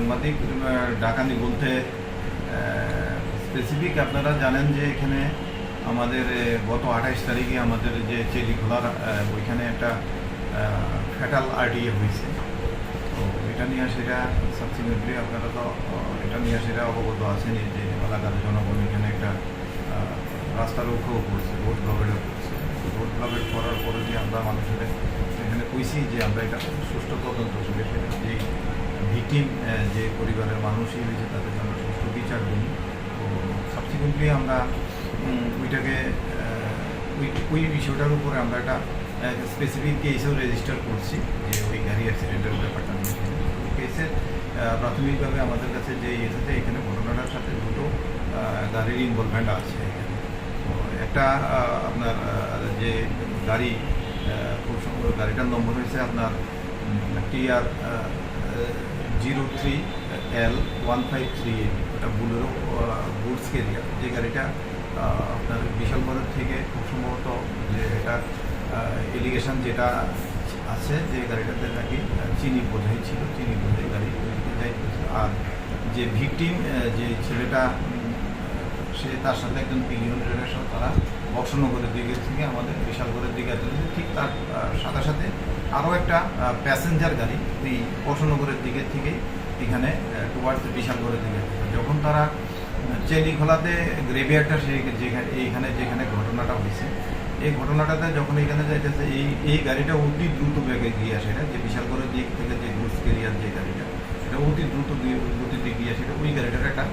সাংবাদিক ডাকানি বলতে স্পেসিফিক আপনারা জানেন যে এখানে আমাদের গত 28 তারিখে আমাদের যে চেলিখোলার ওইখানে একটা ফ্যাটাল আরটিএ হয়েছে। তো এটা নিয়ে সেটা সাবসিকুয়েন্টলি আপনারা তো এটা নিয়ে সেটা অবগত আছেন যে এলাকার জনগণ এখানে একটা রাস্তার উপরেও করছে, রোড ব্লকেটও করছে। রোড ব্লকেট করার পরে যে আমরা মানুষের এখানে কইছি যে আমরা এটা সুষ্ঠু তদন্ত করে যে ভিকটিম যে পরিবারের মানুষই হয়েছে তাদের আমরা সুষ্ঠু বিচার দিই। তো সাবসিকুয়েন্টলি আমরা ওইটাকে ওই বিষয়টার উপরে আমরা একটা স্পেসিফিক কেসও রেজিস্টার করছি যে ওই গাড়ি অ্যাক্সিডেন্টের ব্যাপারটা নিয়ে। ওই কেসের প্রাথমিকভাবে আমাদের কাছে যে এসেছে এখানে ঘটনাটার সাথে দুটো গাড়ির ইনভলভমেন্ট আছে। একটা আপনার যে গাড়ি খুব সুন্দর গাড়িটার নম্বর হয়েছে আপনার TR 03L153, ওটা বুলেরো গুডস ক্যারিয়ার। যে গাড়িটা আপনার বিশালগড়ের থেকে খুব সম্ভবত যে এটা এলিগেশন যেটা আছে যে গাড়িটাতে নাকি চিনি বোঝাই ছিল, চিনি বোঝাই গাড়ি যাইতেছে। আর যে ভিকটিম যে ছেলেটা সে তার সাথে একজন পিলিয়নের সাথে তারা বক্সনগরের দিকে থেকে আমাদের বিশালগড়ের দিকে চলেছে। ঠিক তার সাথে সাথে আরও একটা প্যাসেঞ্জার গাড়ি ওই বক্সনগরের দিকে থেকে এখানে টুয়ার্ডস বিশালগড়ের দিকে। যখন তারা চেলিখোলাতে গ্রেভিয়ারটা এইখানে যেখানে ঘটনাটা হয়েছে, এই ঘটনাটাতে যখন এখানে যাইতেছে এই গাড়িটা অতি দ্রুত বেগে গিয়ে আসে, যে বিশালগড়ের দিক থেকে যে গুডস ক্যারিয়ার যে গাড়িটা এটা অতি দ্রুত গতিতে গিয়ে আসে, ওই গাড়িটার একটা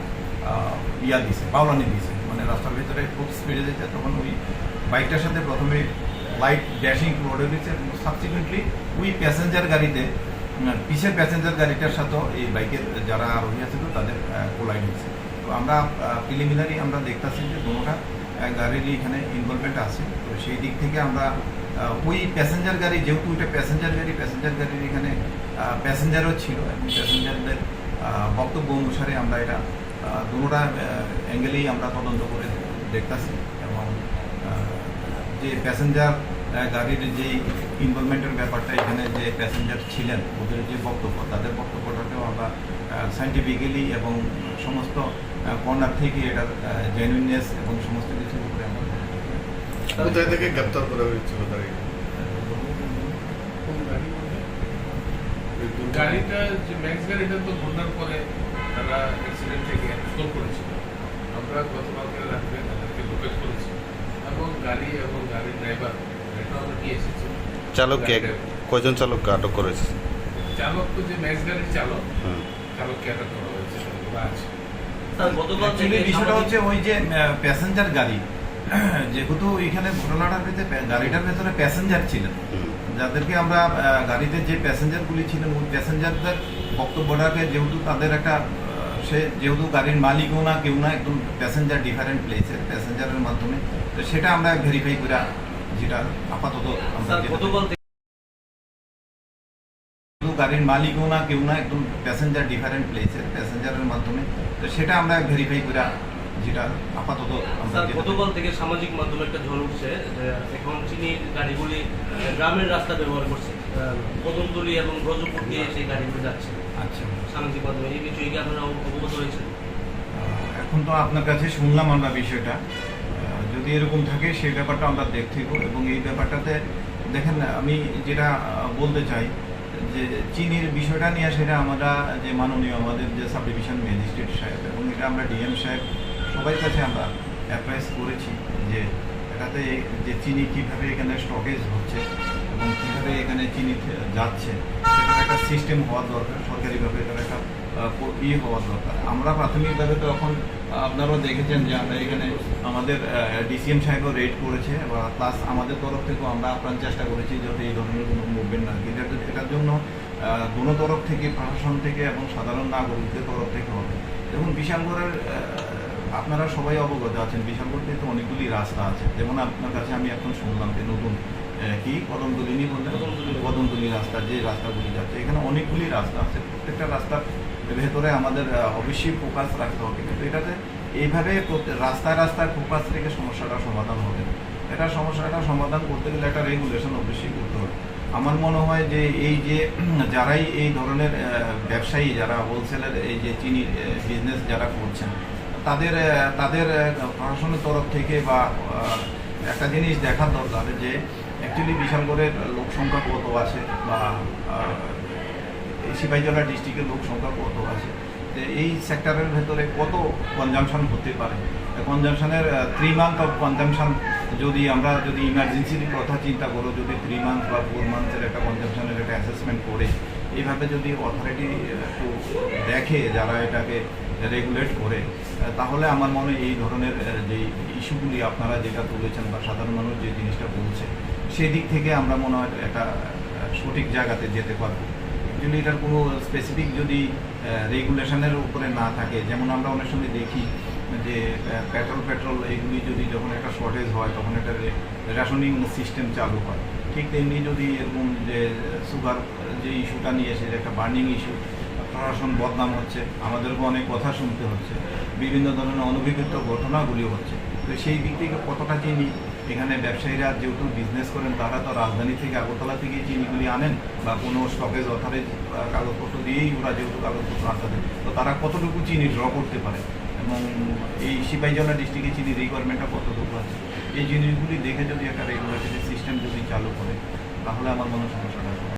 দিছে, বাউলানি দিছে, মানে রাস্তার ভিতরে খুব স্পিডে যেতে। তখন ওই বাইকটার সাথে প্রথমে লাইট ড্যাশিং রোডে দিচ্ছে এবং সাবসিকুয়েন্টলি ওই প্যাসেঞ্জার গাড়িতে পিছের প্যাসেঞ্জার গাড়িটার সাথেও এই বাইকের যারা আরোহী আছে তো তাদের কোলাইড হয়েছে। তো আমরা প্রিলিমিনারি আমরা দেখতেছি যে দুটোটা গাড়িরই এখানে ইনভলভমেন্ট আছে। তো সেই দিক থেকে আমরা ওই প্যাসেঞ্জার গাড়ি, যেহেতু ওইটা প্যাসেঞ্জার গাড়ির এখানে প্যাসেঞ্জারও ছিল এবং প্যাসেঞ্জারদের বক্তব্য অনুসারে আমরা এটা দুটোটা অ্যাঙ্গেলেই আমরা তদন্ত করে দেখতেছি। এবং যে প্যাসেঞ্জার গাড়ির যে ইনভলভমেন্টের ব্যাপারটা, এখানে যে প্যাসেঞ্জার ছিলেন ওদের যে বক্তব্য, তাদের বক্তব্যটাকেও আমরা সায়েন্টিফিক্যালি এবং সমস্ত কর্নার থেকে এটার জেনুইননেস এবং সমস্ত কিছুর উপরে আমরা কোথায় থেকে গ্রেপ্তার করা হয়েছিল গাড়িটা? যে ম্যাক্স গাড়িটা তো ঘটনার পরে তারা অ্যাক্সিডেন্ট থেকে স্টোর করেছিল। আমরা গতকালকে রাত্রে তাদেরকে লোকেট করেছি এবং গাড়ির ড্রাইভার এটা আমরা নিয়ে এসেছি। চালককে কয়জন চালককে আটক করেছে? চালক তো যে ম্যাক্স গাড়ির চালককে আটক করা হয়েছে আছে। বিষয়টা হচ্ছে ওই যে প্যাসেঞ্জার গাড়ি, যেহেতু এখানে ঘটনাটার ভিতরে গাড়িটার ভেতরে প্যাসেঞ্জার ছিলেন, যাদেরকে আমরা গাড়িতে যে প্যাসেঞ্জারগুলি ছিলেন ওই প্যাসেঞ্জারদের বক্তব্যটাকে যেহেতু তাদের একটা সে যেহেতু গাড়ির মালিকও না কেউ না, একদম প্যাসেঞ্জার ডিফারেন্ট প্লেসের প্যাসেঞ্জারের মাধ্যমে, তো সেটা আমরা ভেরিফাই করে যেটা আপাতত আমরা গাড়ির মালিকও না কেউ না, একদম প্যাসেঞ্জার ডিফারেন্ট প্লেসের প্যাসেঞ্জারের মাধ্যমে, তো সেটা আমরা ভেরিফাই করে যেটা আপাতত আমরা গতকাল থেকে সামাজিক মাধ্যমে একটা ঝড় উঠছে যে এখন চিনির গাড়িগুলি গ্রামের রাস্তা ব্যবহার করছে, কদমতলী এবং ব্রজপুর দিয়ে সেই গাড়িগুলো যাচ্ছে। আচ্ছা, সামাজিক মাধ্যমে এই বিষয়ে কি আপনারা অবগত হয়েছেন? এখন তো আপনার কাছে শুনলাম আমরা বিষয়টা, যদি এরকম থাকে সেই ব্যাপারটা আমরা দেখতেইব। এবং এই ব্যাপারটাতে দেখেন আমি যেটা বলতে চাই যে চিনির বিষয়টা নিয়ে সেটা আমরা যে মাননীয় আমাদের যে সাব ডিভিশন ম্যাজিস্ট্রেট সাহেব এবং এটা আমরা ডিএম সাহেব সবাই কাছে আমরা অ্যাপ্রাইজ করেছি যে এটাতে যে চিনি কীভাবে এখানে স্টকেজ হচ্ছে এবং কীভাবে এখানে চিনি যাচ্ছে সেটার একটা সিস্টেম হওয়ার দরকার, সরকারিভাবে এটার একটা হওয়ার দরকার। আমরা প্রাথমিকভাবে তো এখন আপনারাও দেখেছেন যে আমরা এখানে আমাদের ডিসিএম সাহেবও রেড করেছে বা প্লাস আমাদের তরফ থেকেও আমরা আপ্রাণ চেষ্টা করেছি যাতে এই ধরনের কোনো মুভমেন্ট না, এটার জন্য কোনো তরফ থেকে, প্রশাসন থেকে এবং সাধারণ নাগরিকদের তরফ থেকে হবে। দেখুন বিশালগড়ের আপনারা সবাই অবগত আছেন, বিশালগড়তে তো অনেকগুলি রাস্তা আছে। যেমন আপনার কাছে আমি এখন শুনলাম যে নতুন কি কদমতলী নিয়ে বললেন, কদমতলী রাস্তা যে রাস্তাগুলি যাচ্ছে, এখানে অনেকগুলি রাস্তা আছে। প্রত্যেকটা রাস্তার ভেতরে আমাদের অবশ্যই ফোকাস রাখতে হবে, কিন্তু এটাতে এইভাবে রাস্তায় ফোকাস রেখে সমস্যাটা সমাধান হবে না। এটা সমস্যাটা সমাধান করতে গেলে একটা রেগুলেশন অবশ্যই করতে হবে। আমার মনে হয় যে এই যে যারাই এই ধরনের ব্যবসায়ী যারা হোলসেলের এই যে চিনি বিজনেস যারা করছেন তাদের তাদের প্রশাসনের তরফ থেকে বা একটা জিনিস দেখার দরকার যে অ্যাকচুয়ালি বিশালগড়ের লোক সংখ্যা কত আছে বা সিপাহীজলা ডিস্ট্রিক্টের লোক সংখ্যা কত আছে, যে এই সেক্টরের ভেতরে কত কনজামশন হতে পারে। কনজামশনের 3 মান্থ অফ কনজামশন যদি আমরা যদি ইমার্জেন্সির কথা চিন্তা করো, যদি 3 মান্থ বা 4 মান্থের একটা কনজামশনের একটা অ্যাসেসমেন্ট করে এইভাবে যদি অথরিটি একটু দেখে যারা এটাকে রেগুলেট করে, তাহলে আমার মনে হয় এই ধরনের যে ইস্যুগুলি আপনারা যেটা তুলেছেন বা সাধারণ মানুষ যে জিনিসটা বলছে সেই দিক থেকে আমরা মনে হয় একটা সঠিক জায়গাতে যেতে পারবো। যদি এটার কোনো স্পেসিফিক যদি রেগুলেশনের উপরে না থাকে, যেমন আমরা অনেক সময় দেখি যে পেট্রোল এইগুলি যদি যখন একটা শর্টেজ হয় তখন একটা রেশনিং সিস্টেম চালু হয়, ঠিক তেমনি যদি এরকম যে সুগার যে ইস্যুটা নিয়ে এসে একটা বার্নিং ইস্যু, প্রশাসন বদনাম হচ্ছে, আমাদেরকে অনেক কথা শুনতে হচ্ছে, বিভিন্ন ধরনের অনভিজ্ঞত ঘটনাগুলি হচ্ছে। তো সেই দিক থেকে কতটা চিনি এখানে ব্যবসায়ীরা যেহেতু বিজনেস করেন তারা তো রাজধানী থেকে আগরতলা থেকে চিনিগুলি আনেন বা কোনো স্টকেজ অথরাইজ কাগজপত্র দিয়েই ওরা যেহেতু কাগজপত্র আনতে, তো তারা কতটুকু চিনি ড্র করতে পারে এবং এই সিপাহীজলা ডিস্ট্রিক্টে চিনি রিকোয়ারমেন্টটা কতটুকু আছে, এই জিনিসগুলি দেখে যদি একটা রেগুলেটরি সিস্টেম যদি চালু করে তাহলে আমার মনে হয় সমস্যাটা